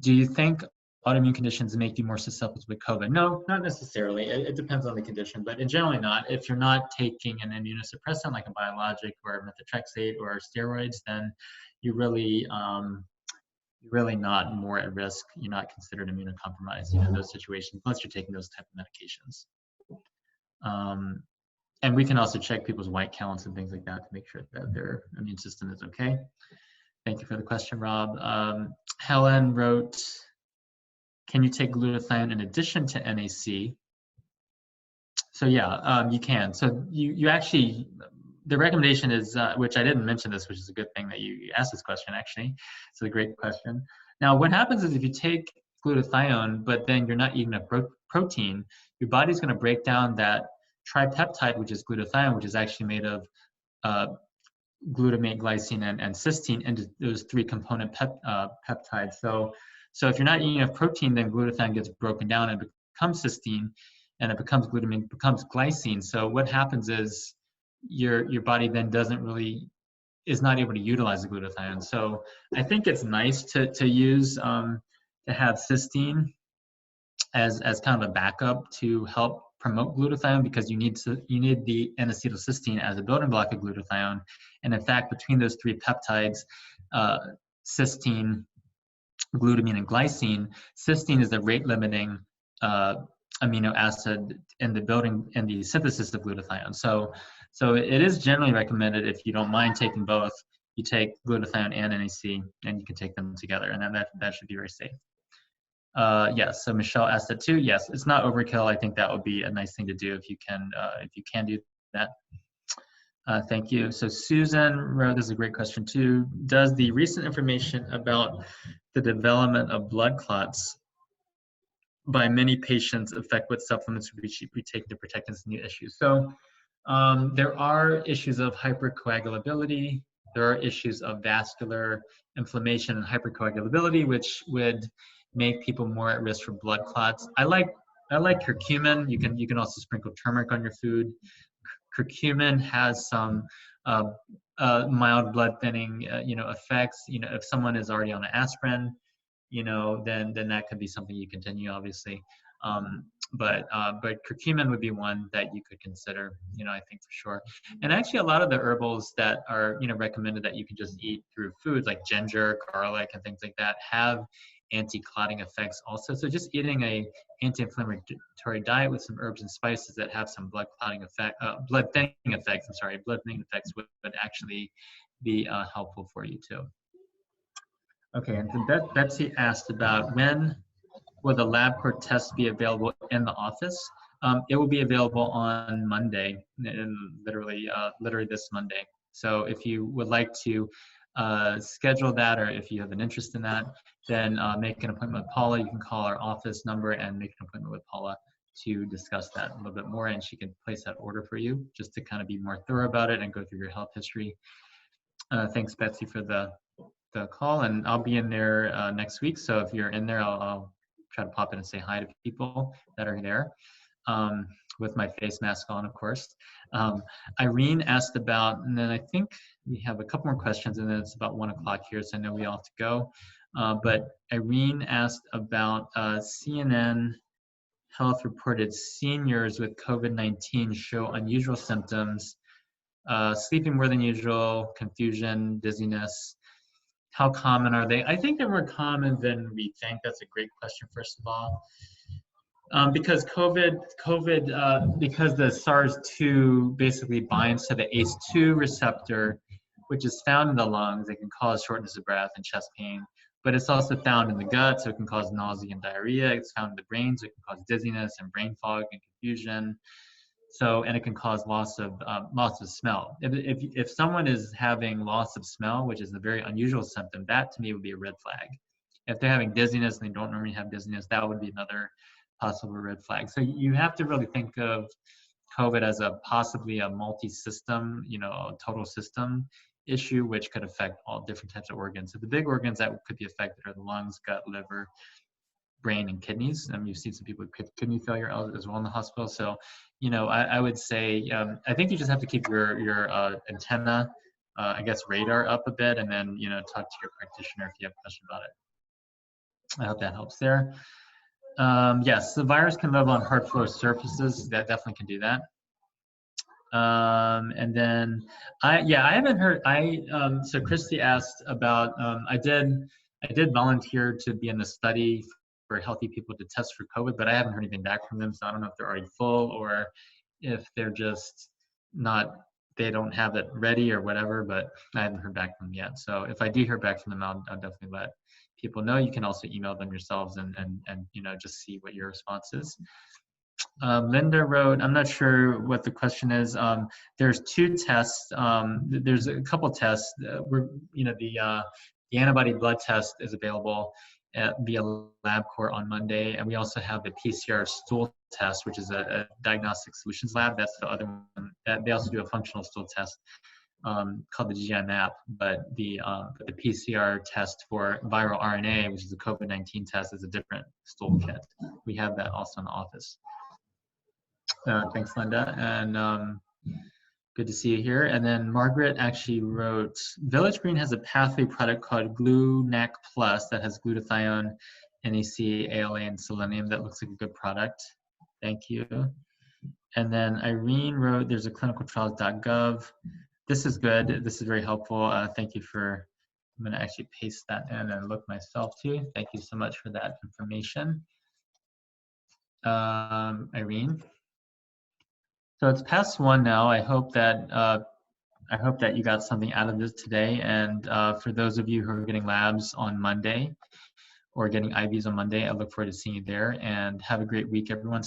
do you think autoimmune conditions make you more susceptible with COVID? No, not necessarily. It depends on the condition, but in generally not. If you're not taking an immunosuppressant like a biologic or methotrexate or steroids, then you're really not more at risk. You're not considered immunocompromised in those situations, unless you're taking those type of medications. And we can also check people's white counts and things like that to make sure that their immune system is okay. Thank you for the question, Rob. Helen wrote, can you take glutathione in addition to NAC? So yeah, you can. So you actually, the recommendation is, which I didn't mention this, which is a good thing that you asked this question actually. It's a great question. Now what happens is if you take glutathione, but then you're not eating a protein, your body's gonna break down that tripeptide, which is glutathione, which is actually made of glutamate, glycine, and cysteine into those 3 component peptides. So if you're not eating enough protein, then glutathione gets broken down and becomes cysteine, and it becomes glutamate, becomes glycine. So what happens is your body then is not able to utilize the glutathione. So I think it's nice to use to have cysteine as kind of a backup to help promote glutathione, because you need the N-acetylcysteine as a building block of glutathione. And in fact, between those 3 peptides, cysteine, glutamine, and glycine, cysteine is the rate limiting amino acid in the synthesis of glutathione. So it is generally recommended, if you don't mind taking both, you take glutathione and NAC, and you can take them together, and then that should be very safe. Yes, so Michelle asked that too. Yes, it's not overkill. I think that would be a nice thing to do if you can do that. Thank you. So Susan wrote, this is a great question too. Does the recent information about the development of blood clots by many patients affect what supplements we take to protect against new issues? So there are issues of hypercoagulability. There are issues of vascular inflammation and hypercoagulability, which would make people more at risk for blood clots. I like curcumin. You can also sprinkle turmeric on your food. Curcumin has some mild blood thinning effects. If someone is already on an aspirin, then that could be something you continue, obviously. But curcumin would be one that you could consider, I think for sure. And actually a lot of the herbals that are, recommended that you can just eat through foods like ginger, garlic, and things like that have anti-clotting effects also. So just eating a anti-inflammatory diet with some herbs and spices that have some blood thinning effects would actually be helpful for you too. Okay, and then Betsy asked about when will the LabCorp test be available in the office? It will be available on Monday, literally this Monday. So if you would like to schedule that, or if you have an interest in that, then make an appointment with Paula. You can call our office number and make an appointment with Paula to discuss that a little bit more, and she can place that order for you, just to kind of be more thorough about it and go through your health history. Thanks, Betsy, for the call, and I'll be in there next week. So if you're in there, I'll try to pop in and say hi to people that are there with my face mask on, of course. Irene asked about, and then I think we have a couple more questions, and then it's about 1 o'clock here, so I know we all have to go. But Irene asked about CNN Health reported seniors with COVID-19 show unusual symptoms, sleeping more than usual, confusion, dizziness. How common are they? I think they're more common than we think. That's a great question, first of all. Because because the SARS-2 basically binds to the ACE2 receptor, which is found in the lungs, it can cause shortness of breath and chest pain. But it's also found in the gut, so it can cause nausea and diarrhea. It's found in the brain, so it can cause dizziness and brain fog and confusion. And it can cause loss of smell. If someone is having loss of smell, which is a very unusual symptom, that to me would be a red flag. If they're having dizziness and they don't normally have dizziness, that would be another possible red flag. So you have to really think of COVID as possibly a multi-system, a total system issue, which could affect all different types of organs. So the big organs that could be affected are the lungs, gut, liver, brain and kidneys. You've seen some people with kidney failure as well in the hospital. So, you know, I would say, I think you just have to keep your antenna, I guess, radar up a bit, and then, you know, talk to your practitioner if you have a question about it. I hope that helps there. Yes, the virus can live on hard floor surfaces. That definitely can do that. And then I haven't heard, so Christy asked about, I did volunteer to be in the study for healthy people to test for COVID, but I haven't heard anything back from them. So I don't know if they're already full or if they're just not, they don't have it ready or whatever, but I haven't heard back from them yet. So if I do hear back from them, I'll definitely let people know. You can also email them yourselves and you know, just see what your response is. Linda wrote, I'm not sure what the question is. There's 2 tests. There's a couple tests. You know, the antibody blood test is available via LabCorp on Monday, and we also have the PCR stool test, which is a diagnostic solutions lab. That's the other one. They also do a functional stool test called the GI map, but the PCR test for viral RNA, which is a COVID-19 test, is a different stool kit. We have that also in the office. Thanks, Linda, and good to see you here. And then Margaret actually wrote, Village Green has a pathway product called GluNAC Plus that has glutathione, NAC, ALA, and selenium. That looks like a good product. Thank you. And then Irene wrote, there's a clinicaltrials.gov. This is good. This is very helpful. Thank you for, I'm going to actually paste that in and look myself too. Thank you so much for that information, Irene. So it's past 1 now. I hope that you got something out of this today. And for those of you who are getting labs on Monday or getting IVs on Monday, I look forward to seeing you there. And have a great week, everyone.